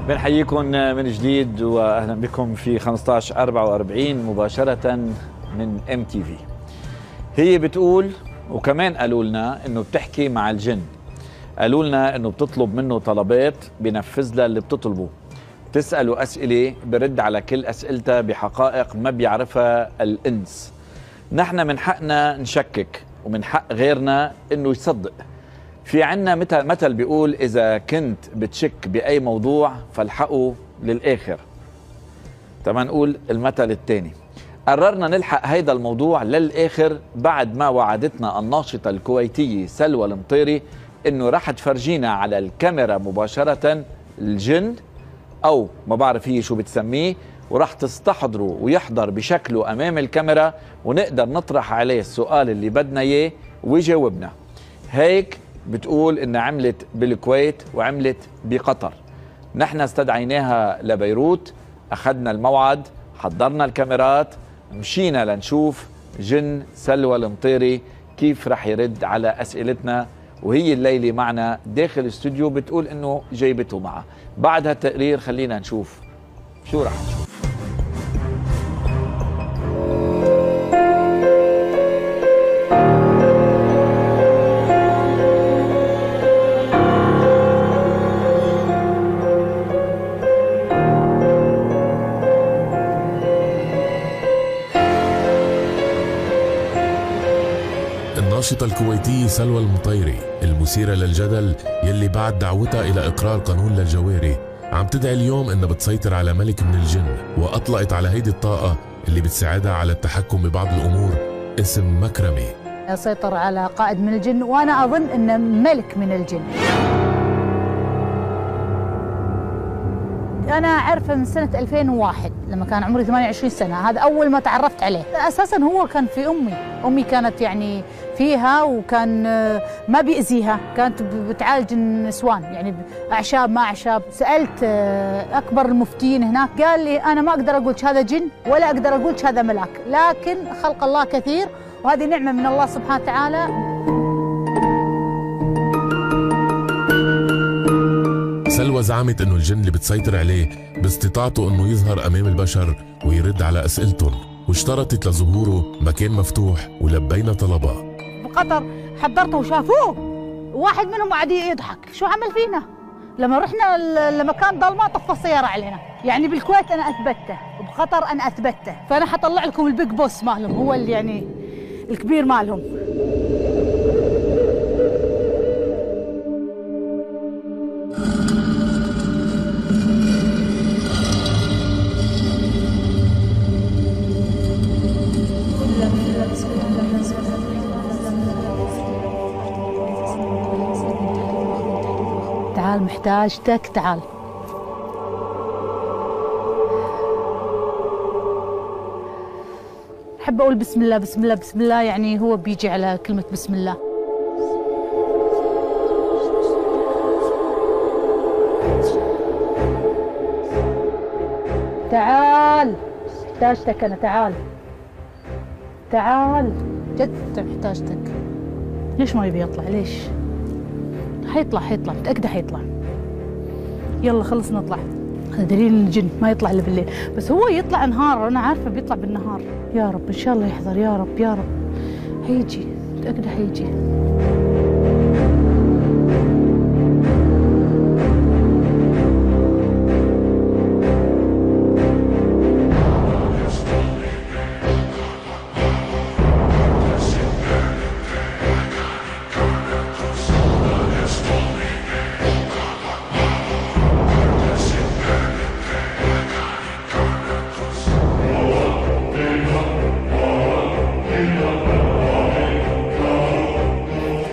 بنحييكم من جديد واهلا بكم في 1544 مباشره من MTV. هي بتقول وكمان قالوا لنا انه بتحكي مع الجن، قالوا لنا انه بتطلب منه طلبات بينفذ لها اللي بتطلبه، تساله اسئله برد على كل اسئلتها بحقائق ما بيعرفها الانس. نحن من حقنا نشكك ومن حق غيرنا انه يصدق. في عنا مثل بيقول إذا كنت بتشك بأي موضوع فالحقه للآخر. تمام نقول المثل الثاني. قررنا نلحق هيدا الموضوع للآخر بعد ما وعدتنا الناشطة الكويتية سلوى المطيري إنه راح تفرجينا على الكاميرا مباشرة الجن، أو ما بعرف هي شو بتسميه، وراح تستحضره ويحضر بشكله أمام الكاميرا ونقدر نطرح عليه السؤال اللي بدنا إياه ويجاوبنا. هيك بتقول إن عملت بالكويت وعملت بقطر. نحن استدعيناها لبيروت، أخذنا الموعد، حضرنا الكاميرات، مشينا لنشوف جن سلوى المطيري كيف رح يرد على أسئلتنا، وهي الليلة معنا داخل الاستوديو بتقول إنه جايبته معها. بعد هالتقرير خلينا نشوف شو رح نشوف. الناشطة الكويتية سلوى المطيري المثيرة للجدل يلي بعد دعوتها إلى إقرار قانون للجواري عم تدعي اليوم إنها بتسيطر على ملك من الجن، وأطلقت على هيدي الطاقة اللي بتساعدها على التحكم ببعض الأمور اسم مكرمي. يسيطر على قائد من الجن، وأنا أظن إنه ملك من الجن. أنا أعرفه من سنة 2001 لما كان عمري 28 سنة، هذا أول ما تعرفت عليه. أساساً هو كان في أمي كانت يعني فيها، وكان ما بيأذيها، كانت بتعالج النسوان يعني أعشاب ما أعشاب. سألت أكبر المفتين هناك، قال لي أنا ما أقدر أقولش هذا جن ولا أقدر أقولش هذا ملاك، لكن خلق الله كثير وهذه نعمة من الله سبحانه وتعالى. سلوى زعمت انه الجن اللي بتسيطر عليه باستطاعته انه يظهر امام البشر ويرد على اسئلتهم، واشترطت لظهوره مكان مفتوح ولبينا طلبها. بقطر حضرته وشافوه، واحد منهم قاعد يضحك، شو عمل فينا؟ لما رحنا لمكان ضلمه طفى السياره علينا. يعني بالكويت انا اثبته، وبقطر انا اثبته، فانا حطلع لكم البيج بوس مالهم، هو اللي يعني الكبير مالهم. تعال محتاجتك، تعال. أحب أقول بسم الله بسم الله بسم الله، يعني هو بيجي على كلمة بسم الله. تعال محتاجتك أنا، تعال تعال، جد محتاجتك. ليش ما يبي يطلع؟ ليش؟ حيطلع متأكدة حيطلع. يلا خلص نطلع. هذا دليل الجن ما يطلع الا بالليل، بس هو يطلع نهار، انا عارفه بيطلع بالنهار. يا رب ان شاء الله يحضر، يا رب يا رب. حيجي متأكدة حيجي.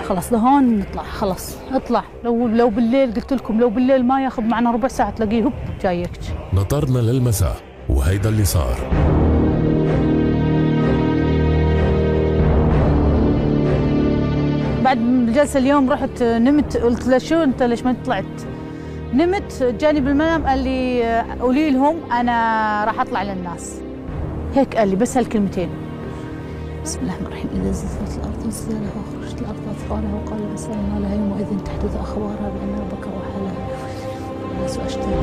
خلاص لهون نطلع، خلاص اطلع. لو بالليل قلت لكم، لو بالليل ما ياخذ معنا ربع ساعه تلاقيه هوب جايك. نطرنا للمساء وهيدا اللي صار. بعد الجلسه اليوم رحت نمت، قلت له شو انت ليش ما طلعت؟ نمت، جاني بالمنام قال لي قولي لهم انا راح اطلع للناس. هيك قال لي بس هالكلمتين. بسم الله الرحمن الرحيم. إذا زلزلت الأرض زلزالها وأخرجت الأرض أثقالها وقال الإنسان ما لها يومئذ تحدث أخبارها بأن ربك أوحى لها. الناس واشتري.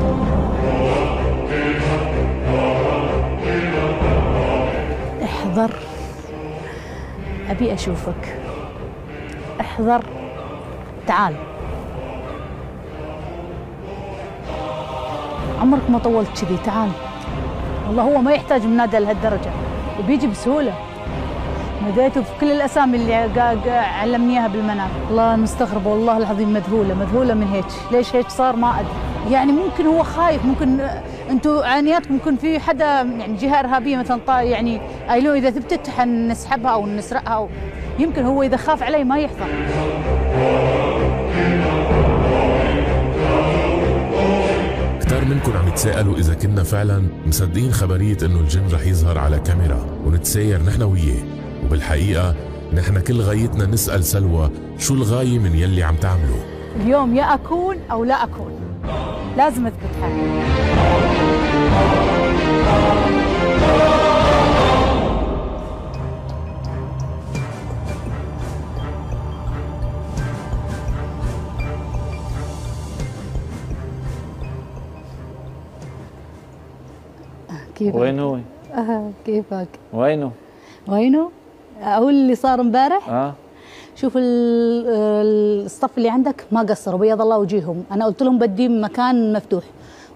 احذر، ابي اشوفك، احذر، تعال. عمرك ما طولت كذي، تعال. والله هو ما يحتاج منادى لهالدرجه وبيجي بسهوله. ناديته في كل الاسامي اللي علمني اياها بالمنام. والله مستغربه، والله العظيم مذهوله من هيك. ليش هيك صار ما ادري. يعني ممكن هو خايف، ممكن انتم عانياتكم ممكن في حدا يعني جهه ارهابيه مثلا يعني قايلون اذا ثبتت حنسحبها او نسرقها، أو يمكن هو اذا خاف علي ما يحضر. كتار منكم عم يتساءلوا إذا كنا فعلا مصدقين خبرية إنه الجن رح يظهر على كاميرا ونتساير نحن وياه، وبالحقيقة نحن كل غايتنا نسأل سلوى شو الغاية من يلي عم تعمله. اليوم يا أكون أو لا أكون، لازم أثبت حالي. كيفك؟ وين هو؟ كيفك؟ وينه؟ أقول اللي صار امبارح؟ شوف الصف اللي عندك ما قصروا، بيض الله وجيههم. أنا قلت لهم بدي مكان مفتوح،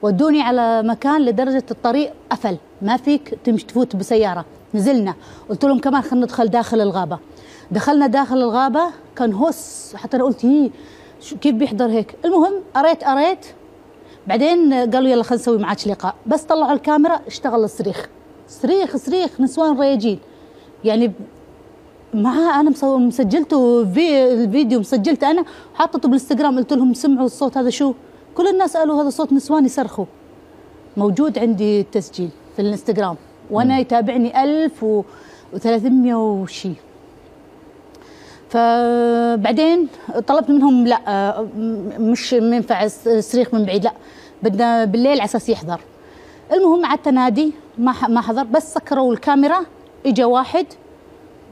ودوني على مكان لدرجة الطريق قفل، ما فيك تمشي تفوت بسيارة. نزلنا، قلت لهم كمان خلينا ندخل داخل الغابة. دخلنا داخل الغابة، كان هوس، حتى أنا قلت كيف بيحضر هيك. المهم قريت بعدين قالوا يلا خلينا نسوي معك لقاء. بس طلعوا الكاميرا اشتغل الصريخ، صريخ نسوان رياجين. يعني معاه انا مسجلته الفيديو، مسجلته انا حاطته بالانستغرام. قلت لهم سمعوا الصوت هذا شو؟ كل الناس قالوا هذا صوت نسوان يصرخوا. موجود عندي التسجيل في الانستغرام، وانا يتابعني 1300 وشي. فبعدين طلبت منهم لا مش ينفع الصريخ من بعيد، لا بدنا بالليل على اساس يحضر. المهم قعدت انادي ما حضر، بس سكروا الكاميرا. اجى واحد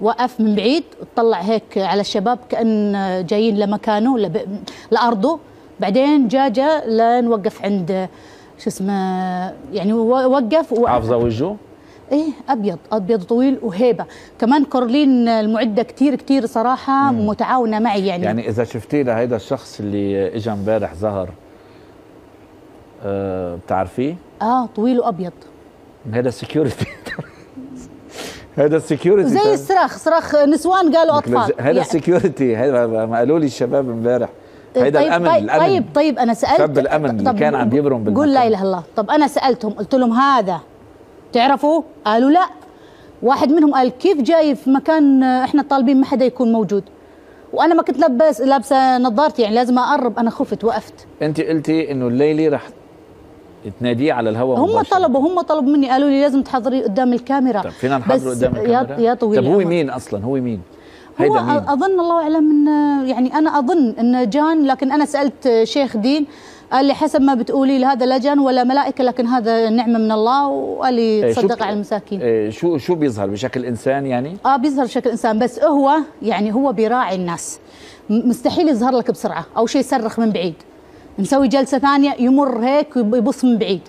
وقف من بعيد وطلع هيك على الشباب كأن جايين لمكانه لأرضه. بعدين جا لنوقف عند شو اسمه، يعني وقف حافظه وجهه؟ ايه ابيض طويل وهيبه. كمان كورلين المعده كثير صراحه متعاونه معي. يعني اذا شفتي لهيدا الشخص اللي اجى امبارح ظهر بتعرفيه؟ طويل وابيض. هذا السكيورتي هذا السكيورتي زي صراخ نسوان قالوا اطفال. هذا السكيورتي، هذا ما قالوا لي الشباب امبارح. هذا الامن. طيب انا سالت شاب الامن اللي كان عم يبرم بالمكان. قول لا اله الا الله. طب انا سالتهم قلت لهم هذا تعرفوا؟ قالوا لا. واحد منهم قال كيف جاي في مكان احنا طالبين ما حدا يكون موجود؟ وانا ما كنت لابسه نظارتي، يعني لازم اقرب. انا خفت وقفت. انت قلتي انه الليله رح تناديه على الهواء مباشرة. هم طلبوا مني، قالوا لي لازم تحضري قدام الكاميرا. طب فينا نحضره قدام الكاميرا؟ يا طويل. طب هو مين اصلا؟ هو مين؟ اظن الله اعلم يعني انا اظن انه جان، لكن انا سالت شيخ دين قال لي حسب ما بتقولي هذا لا جان ولا ملائكه، لكن هذا نعمه من الله، وقال لي تصدق على المساكين. شو بيظهر بشكل انسان يعني؟ بيظهر بشكل انسان، بس هو يعني هو بيراعي الناس. مستحيل يظهر لك بسرعه او شيء يصرخ من بعيد. نسوي جلسه ثانيه يمر هيك ويبص من بعيد.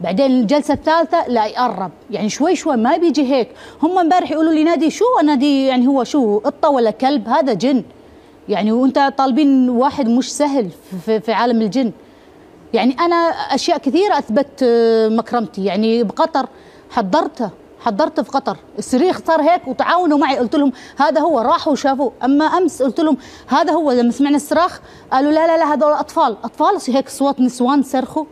بعدين الجلسه الثالثه لا يقرب، يعني شوي ما بيجي هيك. هم امبارح يقولوا لي نادي، شو انادي يعني؟ هو شو قطه ولا كلب؟ هذا جن يعني، وانت طالبين واحد مش سهل في عالم الجن. يعني انا اشياء كثيره اثبت مكرمتي، يعني بقطر حضرت في قطر الصريخ صار هيك وتعاونوا معي. قلت لهم هذا هو، راحوا وشافوه. اما امس قلت لهم هذا هو، لما سمعنا الصراخ قالوا لا هذول اطفال هيك صوت نسوان صرخوا.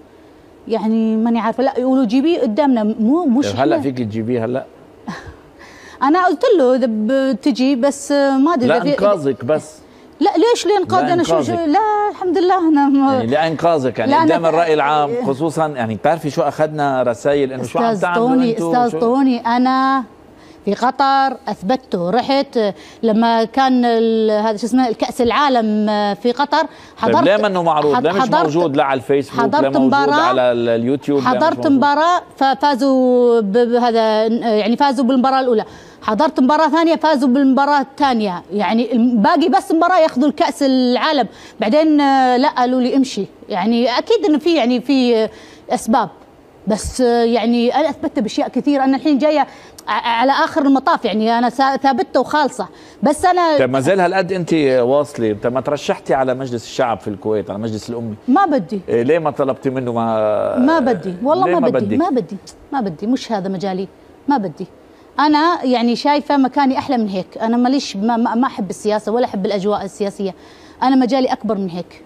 يعني ماني عارفه، لا يقولوا جيبيه قدامنا مش هلا فيك تجيبيه هلا؟ انا قلت له اذا بتجي، بس ما ادري لا انقاذك بس. لا ليش لانقاذ؟ انا شو لا الحمد لله انا يعني لانقاذك، يعني قدام الراي العام خصوصا. يعني بتعرفي شو اخذنا رسائل انه شو عم تعملوا انتم؟ استاذ طوني، انا في قطر اثبته، رحت لما كان هذا شو اسمه الكاس العالم في قطر، حضرت. طيب ليه منه معروض؟ ليه مش موجود لا على الفيسبوك، لا موجود على اليوتيوب؟ حضرت مباراه ففازوا بهذا، يعني فازوا بالمباراه الاولى، حضرت مباراه ثانيه فازوا بالمباراه الثانيه، يعني باقي بس مباراه ياخذوا الكاس العالم، بعدين لا قالوا لي امشي. يعني اكيد انه في يعني في اسباب، بس يعني انا اثبتت باشياء كثير. انا الحين جايه على اخر المطاف، يعني انا ثابته وخالصه، بس انا طيب ما زال هالقد انت واصله؟ طيب ما ترشحتي على مجلس الشعب في الكويت، على مجلس الامي؟ ما بدي. ليه ما طلبتي منه؟ ما بدي والله، ما بدي، مش هذا مجالي، ما بدي. انا يعني شايفه مكاني احلى من هيك. انا ماليش ما احب السياسه ولا احب الاجواء السياسيه، انا مجالي اكبر من هيك.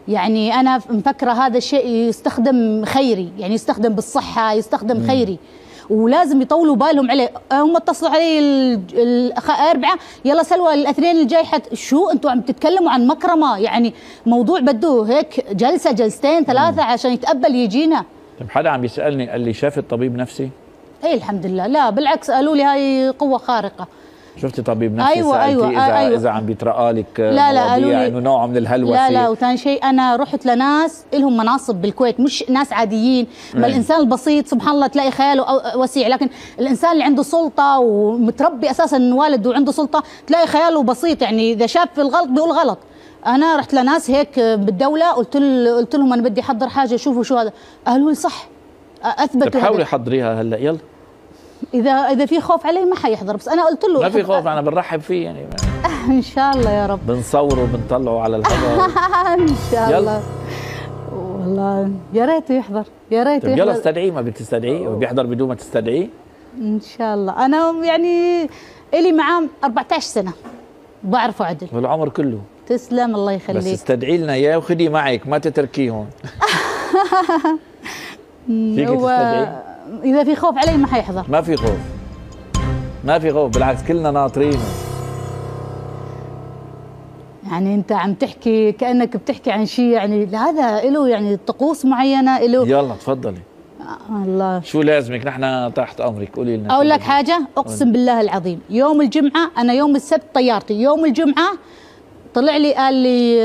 يعني انا مفكره هذا الشيء يستخدم خيري، يعني يستخدم بالصحه، يستخدم خيري، ولازم يطولوا بالهم عليه. هم اتصلوا علي الاربعاء، يلا سلوى الاثنين الجاي شو انتم عم تتكلموا عن مكرمه؟ يعني موضوع بده هيك جلسه جلستين ثلاثه عشان يتقبل يجينا. طيب حدا عم يسالني قال لي شافت طبيب نفسي؟ ايه الحمد لله. لا بالعكس قالوا لي هاي قوه خارقه. شفتي طبيب نفسي؟ أيوة اذا عم بيترقى لك لا قالوا لي انه نوع من الهلوسه. لا وثاني شيء انا رحت لناس لهم مناصب بالكويت، مش ناس عاديين. ما الانسان البسيط سبحان الله تلاقي خياله وسيع، لكن الانسان اللي عنده سلطه ومتربي اساسا والد وعنده سلطه تلاقي خياله بسيط، يعني اذا شاف الغلط بيقول غلط. انا رحت لناس هيك بالدوله، قلت لهم انا بدي احضر حاجه، شوفوا شو هذا. قالوا لي صح، اثبتوا. طيب حاولي حضريها هلا يلا. اذا في خوف عليه ما حيحضر، بس انا قلت له ما في خوف، انا بنرحب فيه يعني. ان شاء الله يا رب. بنصوره وبنطلعه على الهواء ان شاء الله. والله يا ريت يحضر، يا ريت يحضر. يلا استدعيه. ما بتستدعيه وبيحضر بدون ما تستدعيه؟ ان شاء الله. انا يعني الي معاه 14 سنه بعرفه عدل والعمر كله. تسلم الله يخليك. بس استدعي لنا اياه وخديه معك، ما تتركيه هون. فيك تستدعيه؟ إذا في خوف علي ما حيحضر. ما في خوف، ما في خوف، بالعكس كلنا ناطرينه. يعني أنت عم تحكي كأنك بتحكي عن شيء، يعني هذا له يعني طقوس معينة له. يلا تفضلي. الله شو لازمك؟ نحن تحت أمرك، قولي لنا. أقول لك حاجة، أقسم بالله العظيم، يوم الجمعة أنا يوم السبت طيارتي، يوم الجمعة طلع لي قال لي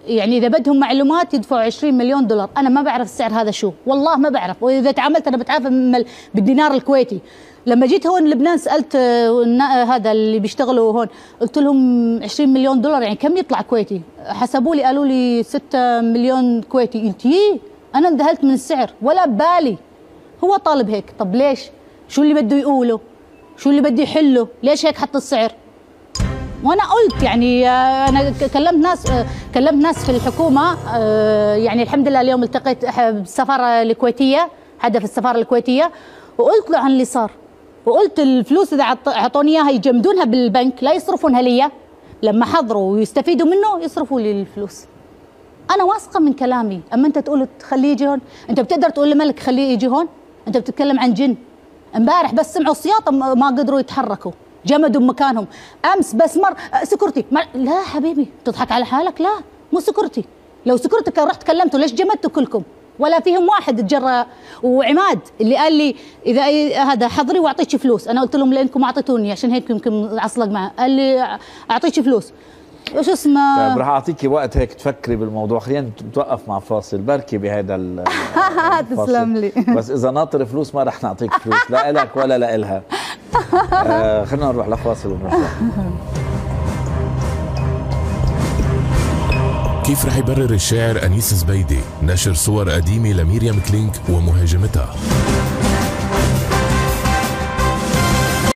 يعني اذا بدهم معلومات يدفعوا 20 مليون دولار. انا ما بعرف السعر هذا شو، والله ما بعرف، واذا تعاملت انا بتعامل بالدينار الكويتي. لما جيت هون لبنان سالت هذا اللي بيشتغلوا هون، قلت لهم 20 مليون دولار يعني كم يطلع كويتي؟ حسبوا لي قالوا لي 6 مليون كويتي. قلت انا اندهلت من السعر ولا ببالي. هو طالب هيك، طب ليش؟ شو اللي بده يقوله؟ شو اللي بده يحله؟ ليش هيك حط السعر؟ وانا قلت يعني انا كلمت ناس في الحكومه، يعني الحمد لله اليوم التقيت بالسفاره الكويتيه، حدا في السفاره الكويتيه، وقلت له عن اللي صار، وقلت الفلوس اذا اعطوني اياها يجمدونها بالبنك لا يصرفونها لي، لما حضروا ويستفيدوا منه يصرفوا لي الفلوس. انا واثقه من كلامي. اما انت تقول خليه يجي هون، انت بتقدر تقول لملك خليه يجي هون؟ انت بتتكلم عن جن. امبارح بس سمعوا صياطه ما قدروا يتحركوا، جمدوا بمكانهم. امس بس سكرتي لا حبيبي تضحك على حالك، لا مو سكرتي. لو سكرتي كان رحت كلمته، ليش جمدتوا كلكم؟ ولا فيهم واحد تجرى. وعماد اللي قال لي اذا هذا حضري واعطيك فلوس، انا قلت لهم لانكم ما اعطيتوني عشان هيك يمكن اعصلق معه. قال لي اعطيك فلوس وش اسمه. طيب راح اعطيكي وقت هيك تفكري بالموضوع، خلينا نتوقف مع فاصل بركي بهذا الفاصل. تسلم لي. بس اذا ناطر فلوس ما رح نعطيك فلوس، لا لك ولا لإلها. خلينا نروح لفاصل ونرجع. كيف رح يبرر الشاعر أنيس زبيدي نشر صور قديمة لميريام كلينك ومهاجمتها؟